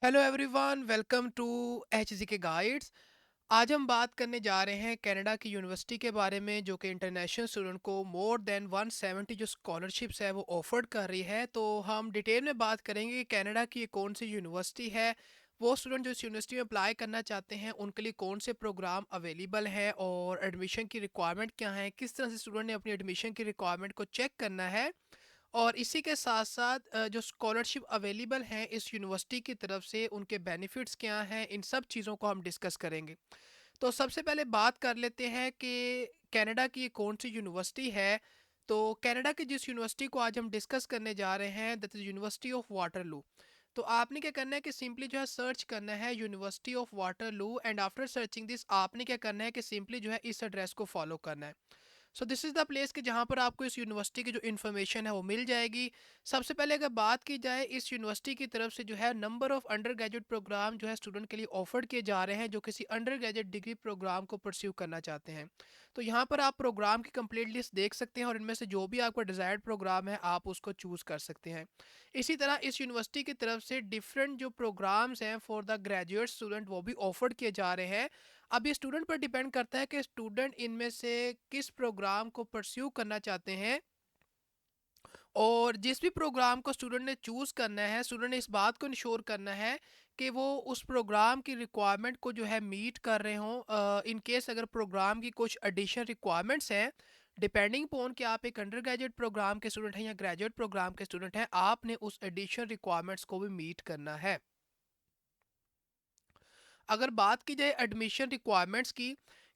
Hello everyone, welcome to H G K guides. आज हम बात करने जा रहे हैं कनाडा की यूनिवर्सिटी के बारे में, जो कि इंटरनेशनल स्टूडेंट को मोर देन 170 जो स्कॉलरशिप्स है वो ऑफर्ड कर रही है। तो हम डिटेल में बात करेंगे कि कनाडा की ये कौन सी यूनिवर्सिटी है, वो स्टूडेंट जो इस यूनिवर्सिटी में अप्लाई करना चाहते हैं उनके लिए कौन से प्रोग्राम अवेलेबल है और एडमिशन की रिक्वायरमेंट क्या है, किस तरह से स्टूडेंट ने अपनी एडमिशन की रिक्वायरमेंट को चेक करना है, और इसी के साथ साथ जो स्कॉलरशिप अवेलेबल हैं इस यूनिवर्सिटी की तरफ से उनके बेनिफिट्स क्या हैं, इन सब चीज़ों को हम डिस्कस करेंगे। तो सबसे पहले बात कर लेते हैं कि कनाडा की ये कौन सी यूनिवर्सिटी है। तो कनाडा की जिस यूनिवर्सिटी को आज हम डिस्कस करने जा रहे हैं that is university of Waterloo. तो आपने क्या करना है कि सिंपली जो है सर्च करना है university of Waterloo, and after searching this आपने क्या करना है कि सिंपली जो है इस एड्रेस को फॉलो करना है। So this is the place कि जहाँ पर आपको इस यूनिवर्सिटी की जो इन्फॉर्मेशन है वो मिल जाएगी। सबसे पहले अगर बात की जाए इस यूनिवर्सिटी की तरफ से जो है number of undergraduate program जो है स्टूडेंट के लिए ऑफर्ड किए जा रहे हैं जो किसी अंडर ग्रेजुएट डिग्री प्रोग्राम को परस्यू करना चाहते हैं। तो यहाँ पर आप प्रोग्राम की कंप्लीट लिस्ट देख सकते हैं और इनमें से जो भी आपका डिज़ायर्ड प्रोग्राम है आप उसको चूज़ कर सकते हैं। इसी तरह इस यूनिवर्सिटी की तरफ से डिफरेंट जो प्रोग्राम्स हैं फॉर द ग्रेजुएट स्टूडेंट वो भी ऑफर्ड किए जा रहे हैं। अब ये स्टूडेंट पर डिपेंड करता है कि स्टूडेंट इनमें से किस प्रोग्राम को परस्यू करना चाहते हैं, और जिस भी प्रोग्राम को स्टूडेंट ने चूज़ करना है स्टूडेंट ने इस बात को इंश्योर करना है कि वो उस प्रोग्राम की रिक्वायरमेंट को जो है मीट कर रहे हों। इन केस अगर प्रोग्राम की कुछ एडिशनल रिक्वायरमेंट्स हैं, डिपेंडिंग पोन कि आप एक अंडर ग्रेजुएट प्रोग्राम के स्टूडेंट हैं या ग्रेजुएट प्रोग्राम के स्टूडेंट हैं, आपने उस एडिशनल रिक्वायरमेंट्स को भी मीट करना है। अगर बात की जाए एडमिशन रिक्वायरमेंट्स की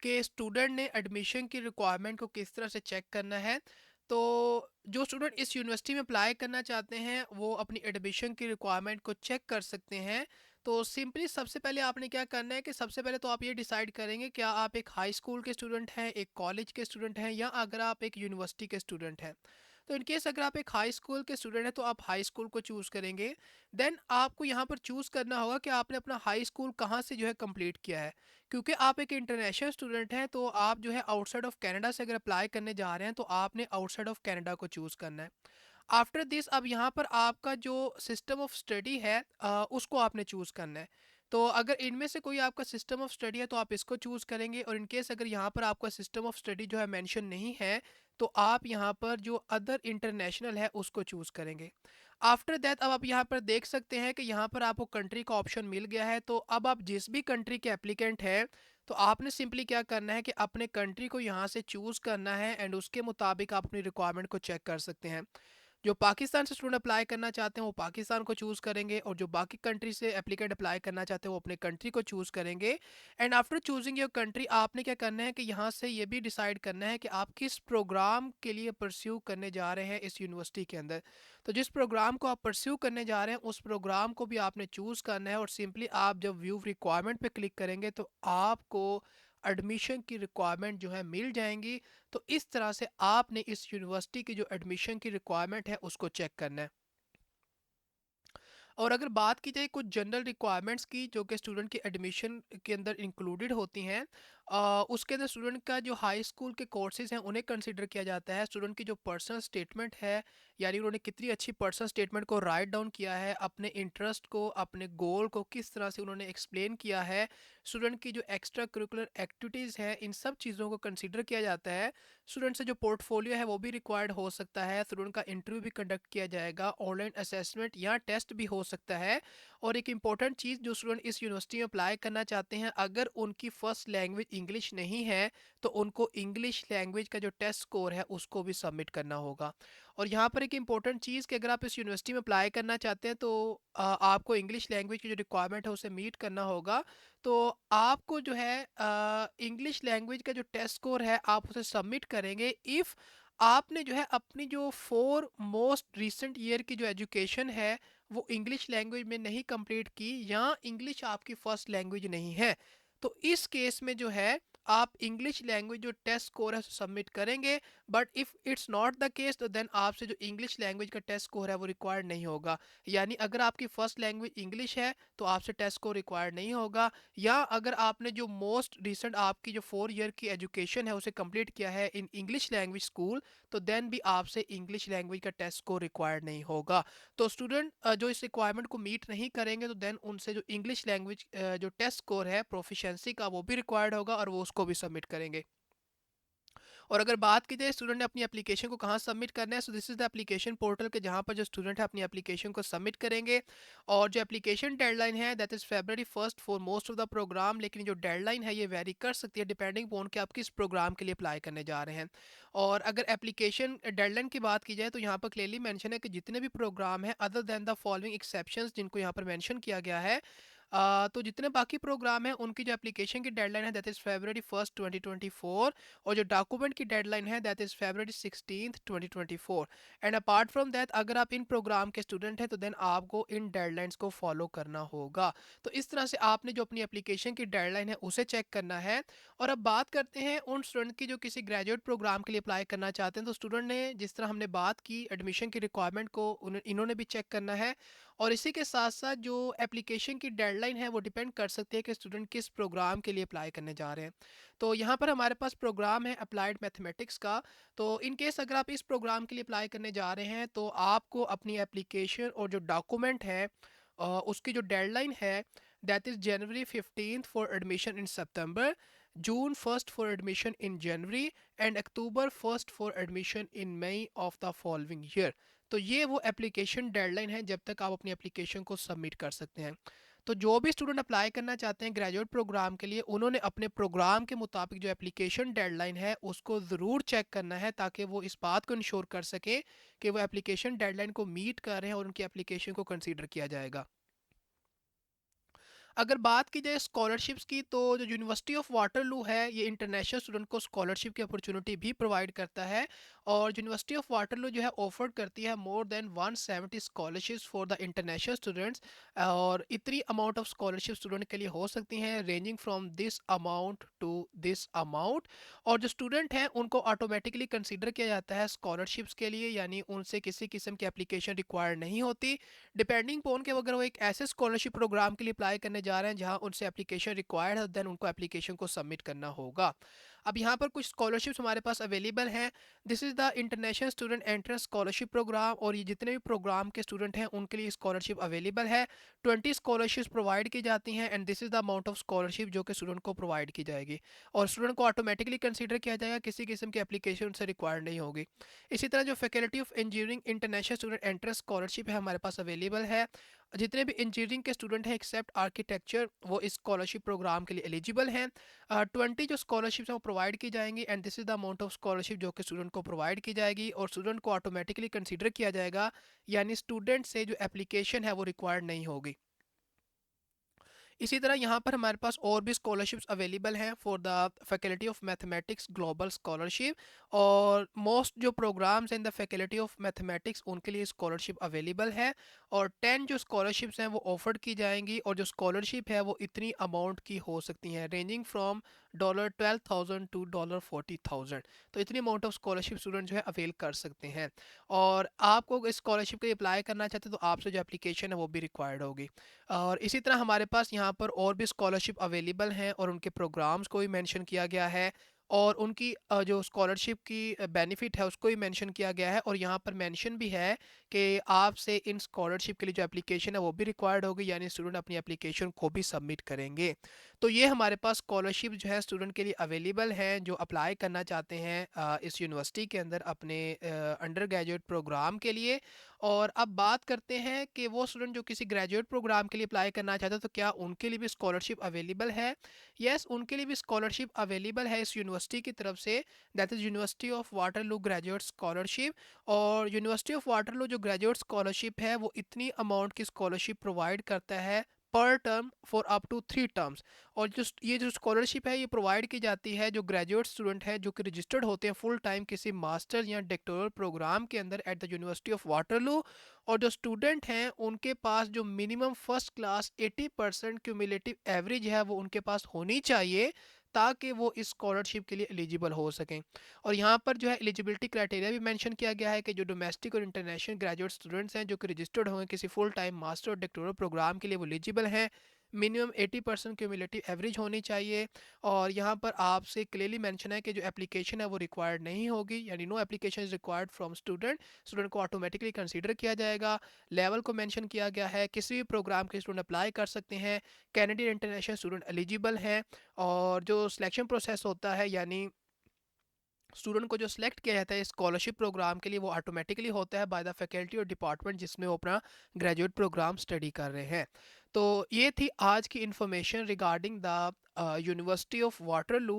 कि स्टूडेंट ने एडमिशन की रिक्वायरमेंट को किस तरह से चेक करना है, तो जो स्टूडेंट इस यूनिवर्सिटी में अप्लाई करना चाहते हैं वो अपनी एडमिशन की रिक्वायरमेंट को चेक कर सकते हैं। तो सिंपली सबसे पहले आपने क्या करना है कि सबसे पहले तो आप ये डिसाइड करेंगे क्या आप एक हाई स्कूल के स्टूडेंट हैं, एक कॉलेज के स्टूडेंट हैं, या अगर आप एक यूनिवर्सिटी के स्टूडेंट हैं। तो इन केस अगर आप एक हाई स्कूल के स्टूडेंट हैं तो आप हाई स्कूल को चूज़ करेंगे। देन आपको यहाँ पर चूज़ करना होगा कि आपने अपना हाई स्कूल कहाँ से जो है कंप्लीट किया है। क्योंकि आप एक इंटरनेशनल स्टूडेंट हैं तो आप जो है आउटसाइड ऑफ कनाडा से अगर अप्लाई करने जा रहे हैं तो आपने आउटसाइड ऑफ कनाडा को चूज़ करना है। आफ्टर दिस अब यहाँ पर आपका जो सिस्टम ऑफ स्टडी है उसको आपने चूज़ करना है। तो अगर इनमें से कोई आपका सिस्टम ऑफ स्टडी है तो आप इसको चूज़ करेंगे, और इन केस अगर यहाँ पर आपका सिस्टम ऑफ स्टडी जो है मेंशन नहीं है तो आप यहाँ पर जो अदर इंटरनेशनल है उसको चूज़ करेंगे। आफ्टर दैट अब आप यहाँ पर देख सकते हैं कि यहाँ पर आपको कंट्री का ऑप्शन मिल गया है। तो अब आप जिस भी कंट्री के एप्लीकेंट हैं तो आपने सिंपली क्या करना है कि अपने कंट्री को यहाँ से चूज़ करना है, एंड उसके मुताबिक आप अपनी रिक्वायरमेंट को चेक कर सकते हैं। जो पाकिस्तान से स्टूडेंट अप्लाई करना चाहते हैं वो पाकिस्तान को चूज़ करेंगे, और जो बाकी कंट्री से एप्लीकेंट अप्लाई करना चाहते हैं वो अपने कंट्री को चूज़ करेंगे। And after choosing your country आपने क्या करना है कि यहाँ से ये भी डिसाइड करना है कि आप किस प्रोग्राम के लिए परस्यू करने जा रहे हैं इस यूनिवर्सिटी के अंदर। तो जिस प्रोग्राम को आप परस्यू करने जा रहे हैं उस प्रोग्राम को भी आपने चूज़ करना है, और सिंपली आप जब व्यू रिक्वायरमेंट पे क्लिक करेंगे तो आपको एडमिशन की रिक्वायरमेंट जो है मिल जाएंगी। तो इस तरह से आपने इस यूनिवर्सिटी की जो एडमिशन की रिक्वायरमेंट है उसको चेक करना है। और अगर बात की जाए कुछ जनरल रिक्वायरमेंट्स की जो कि स्टूडेंट की एडमिशन के अंदर इंक्लूडेड होती हैं, उसके अंदर स्टूडेंट का जो हाई स्कूल के कोर्सेज हैं उन्हें कंसिडर किया जाता है। स्टूडेंट की जो पर्सनल स्टेटमेंट है, यानी उन्होंने कितनी अच्छी पर्सनल स्टेटमेंट को राइट डाउन किया है, अपने इंटरेस्ट को, अपने गोल को किस तरह से उन्होंने एक्सप्लेन किया है, स्टूडेंट की जो एक्स्ट्रा करिकुलर एक्टिविटीज़ हैं, इन सब चीज़ों को कंसिडर किया जाता है। स्टूडेंट से जो पोर्टफोलियो है वो भी रिक्वायर्ड हो सकता है, स्टूडेंट का इंटरव्यू भी कंडक्ट किया जाएगा, ऑनलाइन असेसमेंट या टेस्ट भी हो सकता है। और एक इम्पॉर्टेंट चीज़, जो स्टूडेंट इस यूनिवर्सिटी में अप्लाई करना चाहते हैं अगर उनकी फ़र्स्ट लैंग्वेज इंग्लिश नहीं है तो उनको इंग्लिश लैंग्वेज का जो टेस्ट स्कोर है उसको भी सबमिट करना होगा। और यहाँ पर एक इम्पॉर्टेंट चीज़ कि अगर आप इस यूनिवर्सिटी में अप्लाई करना चाहते हैं तो आपको इंग्लिश लैंग्वेज की जो रिक्वायरमेंट है उसे मीट करना होगा। तो आपको जो है इंग्लिश लैंग्वेज का जो टेस्ट स्कोर है आप उसे सबमिट करेंगे इफ़ आपने जो है अपनी जो 4 मोस्ट रिसेंट ईयर की जो एजुकेशन है वो इंग्लिश लैंग्वेज में नहीं कंप्लीट की, या इंग्लिश आपकी फ़र्स्ट लैंग्वेज नहीं है। तो इस केस में जो है आप इंग्लिश लैंग्वेज जो टेस्ट स्कोर है सबमिट करेंगे। But if it's not the case तो देन आपसे जो इंग्लिश लैंग्वेज का टेस्ट स्कोर है वो रिक्वायर्ड नहीं होगा। यानी अगर आपकी फर्स्ट लैंग्वेज इंग्लिश है तो आपसे टेस्ट स्कोर रिक्वायर्ड नहीं होगा। या अगर आपने जो मोस्ट रिसेंट आपकी जो 4 ईयर की एजुकेशन है उसे कंप्लीट किया है इन इंग्लिश लैंग्वेज स्कूल, तो देन भी आपसे इंग्लिश लैंग्वेज का टेस्ट स्कोर रिक्वायर्ड नहीं होगा। तो स्टूडेंट जो इस रिक्वायरमेंट को मीट नहीं करेंगे तो देन उनसे जो इंग्लिश लैंग्वेज जो टेस्ट स्कोर है प्रोफिशिएंसी का वो भी रिक्वायर्ड होगा और वो उसको भी सबमिट करेंगे। और अगर बात की जाए स्टूडेंट ने अपनी एप्लीकेशन को कहाँ सबमिट करना है, so this is the application portal के जहाँ पर जो स्टूडेंट है अपनी एप्लीकेशन को सबमिट करेंगे। और जो एप्लीकेशन डेडलाइन है that is February 1 for most of the program, लेकिन जो डेडलाइन है ये वेरी कर सकती है डिपेंडिंग अपॉन कि आप किस प्रोग्राम के लिए अप्लाई करने जा रहे हैं। और अगर एप्लीकेशन डेडलाइन की बात की जाए तो यहाँ पर क्लियरली मेंशन है कि जितने भी प्रोग्राम हैं other than the following exceptions जिनको यहाँ पर मेंशन किया गया है, तो जितने बाकी प्रोग्राम हैं उनकी जो एप्लीकेशन की डेडलाइन है दैट इज़ February 1 2024। और जो डॉक्यूमेंट की डेडलाइन है that is February 16 2024। And apart from that अगर आप इन प्रोग्राम के स्टूडेंट हैं तो देन आपको इन डेडलाइंस को फॉलो करना होगा। तो इस तरह से आपने जो अपनी एप्लीकेशन की डेडलाइन है उसे चेक करना है। और अब बात करते हैं उन स्टूडेंट की जो किसी ग्रेजुएट प्रोग्राम के लिए अप्लाई करना चाहते हैं। तो स्टूडेंट ने जिस तरह हमने बात की एडमिशन की रिक्वायरमेंट को इन्होंने भी चेक करना है। और इसी के साथ साथ जो एप्लीकेशन की डेडलाइन है वो डिपेंड कर सकती है कि स्टूडेंट किस प्रोग्राम के लिए अप्लाई करने जा रहे हैं। तो यहाँ पर हमारे पास प्रोग्राम है अप्लाइड मैथमेटिक्स का। तो इन केस अगर आप इस प्रोग्राम के लिए अप्लाई करने जा रहे हैं तो आपको अपनी एप्लीकेशन और जो डॉक्यूमेंट है उसकी जो डेडलाइन है that is January 15 for admission in September, June 1 for admission in January and October 1 for admission in May of the following year. तो ये वो एप्लीकेशन डेडलाइन है जब तक आप अपनी एप्लीकेशन को सबमिट कर सकते हैं। तो जो भी स्टूडेंट अप्लाई करना चाहते हैं ग्रेजुएट प्रोग्राम के लिए उन्होंने अपने प्रोग्राम के मुताबिक जो एप्लीकेशन डेडलाइन है उसको ज़रूर चेक करना है ताकि वो इस बात को इंश्योर कर सके कि वो एप्लीकेशन डेडलाइन को मीट कर रहे हैं और उनकी एप्लीकेशन को कंसीडर किया जाएगा। अगर बात की जाए स्कॉलरशिप्स की तो जो यूनिवर्सिटी ऑफ वाटरलू है ये इंटरनेशनल स्टूडेंट को स्कॉलरशिप की अपॉर्चुनिटी भी प्रोवाइड करता है। और यूनिवर्सिटी ऑफ वाटरलू जो है ऑफर करती है more than 170 scholarships for the international students. और इतनी अमाउंट ऑफ स्कॉलरशिप स्टूडेंट के लिए हो सकती हैं ranging from this amount to this amount. और जो स्टूडेंट हैं उनको ऑटोमेटिकली कंसीडर किया जाता है स्कॉलरशिप्स के लिए, यानी उनसे किसी किस्म की एप्लीकेशन रिक्वायर नहीं होती। डिपेंडिंग पोन के अगर वो एक ऐसे स्कॉलरशिप प्रोग्राम के लिए अप्लाई करने जा रहे हैं जहां उनसे एप्लीकेशन रिक्वायर्ड है देन उनको एप्लीकेशन को सबमिट करना होगा। अब यहाँ पर कुछ स्कॉलरशिप्स हमारे पास अवेलेबल हैं। This is the international student entrance scholarship program और ये जितने भी प्रोग्राम के स्टूडेंट हैं उनके लिए स्कॉलरशिप अवेलेबल है। 20 स्कॉलरशिप्स प्रोवाइड की जाती हैं and this is the amount of scholarship जो कि स्टूडेंट को प्रोवाइड की जाएगी। और स्टूडेंट को ऑटोमेटिकली कंसीडर किया जाएगा, किसी किस्म की एप्लीकेशन से रिक्वायर्ड नहीं होगी। इसी तरह जो faculty of engineering international student entrance scholarship है हमारे पास अवेलेबल है। जितने भी इंजीनियरिंग के स्टूडेंट हैं एक्सेप्ट आर्किटेक्चर वो इस स्कॉलरशिप प्रोग्राम के लिए एलिजिबल हैं। 20 जो स्कॉलरशिप हैं वो प्रोवाइड की जाएंगी and this is the amount of scholarship जो कि स्टूडेंट को प्रोवाइड की जाएगी और स्टूडेंट को ऑटोमेटिकली कंसीडर किया जाएगा, यानी स्टूडेंट से जो एप्लीकेशन है वो रिक्वायर्ड नहीं होगी। इसी तरह यहाँ पर हमारे पास और भी स्कॉलरशिप्स अवेलेबल हैं for the faculty of mathematics global scholarship. और मोस्ट जो प्रोग्राम्स हैं in the faculty of mathematics उनके लिए स्कॉलरशिप अवेलेबल है। और 10 जो स्कॉलरशिप्स हैं वो ऑफर्ड की जाएंगी और जो स्कॉलरशिप है वो इतनी अमाउंट की हो सकती हैं रेंजिंग फ्रॉम $12,000 टू $40,000। तो इतनी अमाउंट ऑफ स्कॉलरशिप स्टूडेंट जो है अवेल कर सकते हैं। और आपको इस स्कॉलरशिप के लिए अप्लाई करना चाहते हैं तो आपसे जो एप्लीकेशन है वो भी रिक्वायर्ड होगी। और इसी तरह हमारे पास यहाँ पर और भी स्कॉलरशिप अवेलेबल हैं और उनके प्रोग्राम्स को भी मेंशन किया गया है। और उनकी जो स्कॉलरशिप की बेनिफिट है उसको भी मेंशन किया गया है। और यहाँ पर मेंशन भी है कि आपसे इन स्कॉलरशिप के लिए जो एप्लीकेशन है वो भी रिक्वायर्ड होगी, यानी स्टूडेंट अपनी एप्लीकेशन को भी सबमिट करेंगे। तो ये हमारे पास स्कॉलरशिप जो है स्टूडेंट के लिए अवेलेबल हैं जो अप्लाई करना चाहते हैं इस यूनिवर्सिटी के अंदर अपने अंडर ग्रेजुएट प्रोग्राम के लिए। और अब बात करते हैं कि वो स्टूडेंट जो किसी ग्रेजुएट प्रोग्राम के लिए अप्लाई करना चाहते हैं तो क्या उनके लिए भी स्कॉलरशिप अवेलेबल है। यस, उनके लिए भी स्कॉलरशिप अवेलेबल है इस यूनिवर्सिटी की तरफ से, that is university of Waterloo graduate scholarship. और यूनिवर्सिटी ऑफ वाटरलू जो ग्रेजुएट स्कॉलरशिप है वो इतनी अमाउंट की स्कॉलरशिप प्रोवाइड करता है per term for up to 3 terms. और ये जो स्कॉलरशिप है ये प्रोवाइड की जाती है जो ग्रेजुएट स्टूडेंट है जो कि रजिस्टर्ड होते हैं फुल टाइम किसी मास्टर या डॉक्टोरल प्रोग्राम के अंदर at the university of Waterloo. और जो स्टूडेंट हैं उनके पास जो minimum first class 80% cumulative average है वो उनके पास होनी चाहिए, ताकि वो इस स्कॉलरशिप के लिए एलिजिबल हो सकें। और यहाँ पर जो है एलिजिबिलिटी क्राइटेरिया भी मेंशन किया गया है कि जो डोमेस्टिक और इंटरनेशनल ग्रेजुएट स्टूडेंट्स हैं जो कि रजिस्टर्ड होंगे किसी फुल टाइम मास्टर और डॉक्टोरल प्रोग्राम के लिए वो एलिजिबल हैं। मिनिमम 80% क्यूमुलेटिव एवरेज होनी चाहिए। और यहाँ पर आपसे क्लियरली मेंशन है कि जो एप्लीकेशन है वो रिक्वायर्ड नहीं होगी, यानी no application is required from student. Student को ऑटोमेटिकली कंसीडर किया जाएगा। लेवल को मेंशन किया गया है, किसी भी प्रोग्राम के स्टूडेंट अप्लाई कर सकते हैं। कैनेडियन इंटरनेशनल स्टूडेंट एलिजिबल हैं। और जो सिलेक्शन प्रोसेस होता है, यानी स्टूडेंट को जो सिलेक्ट किया जाता है स्कॉलरशिप प्रोग्राम के लिए, वो ऑटोमेटिकली होता है बाय द फैकल्टी और डिपार्टमेंट जिसमें वो अपना ग्रेजुएट प्रोग्राम स्टडी कर रहे हैं। तो ये थी आज की information regarding the university of Waterloo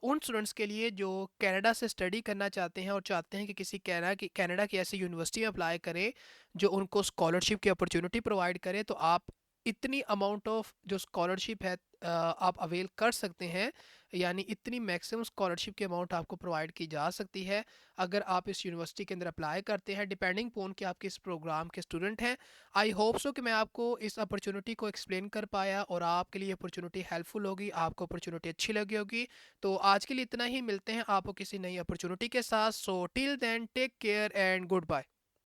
उन स्टूडेंट्स के लिए जो कनाडा से स्टडी करना चाहते हैं और चाहते हैं कि किसी कनाडा की ऐसी यूनिवर्सिटी में अप्लाई करें जो उनको स्कॉलरशिप की अपॉर्चुनिटी प्रोवाइड करे। तो आप इतनी अमाउंट ऑफ जो स्कॉलरशिप है आप अवेल कर सकते हैं, यानी इतनी मैक्सिमम स्कॉलरशिप की अमाउंट आपको प्रोवाइड की जा सकती है अगर आप इस यूनिवर्सिटी के अंदर अप्लाई करते हैं, डिपेंडिंग पोन कि आप किस प्रोग्राम के स्टूडेंट हैं। आई होप सो कि मैं आपको इस अपॉर्चुनिटी को एक्सप्लेन कर पाया और आपके लिए अपॉर्चुनिटी हेल्पफुल होगी, आपको अपॉर्चुनिटी अच्छी लगी होगी। तो आज के लिए इतना ही, मिलते हैं आपको किसी नई अपॉर्चुनिटी के साथ। So till then take care and good bye.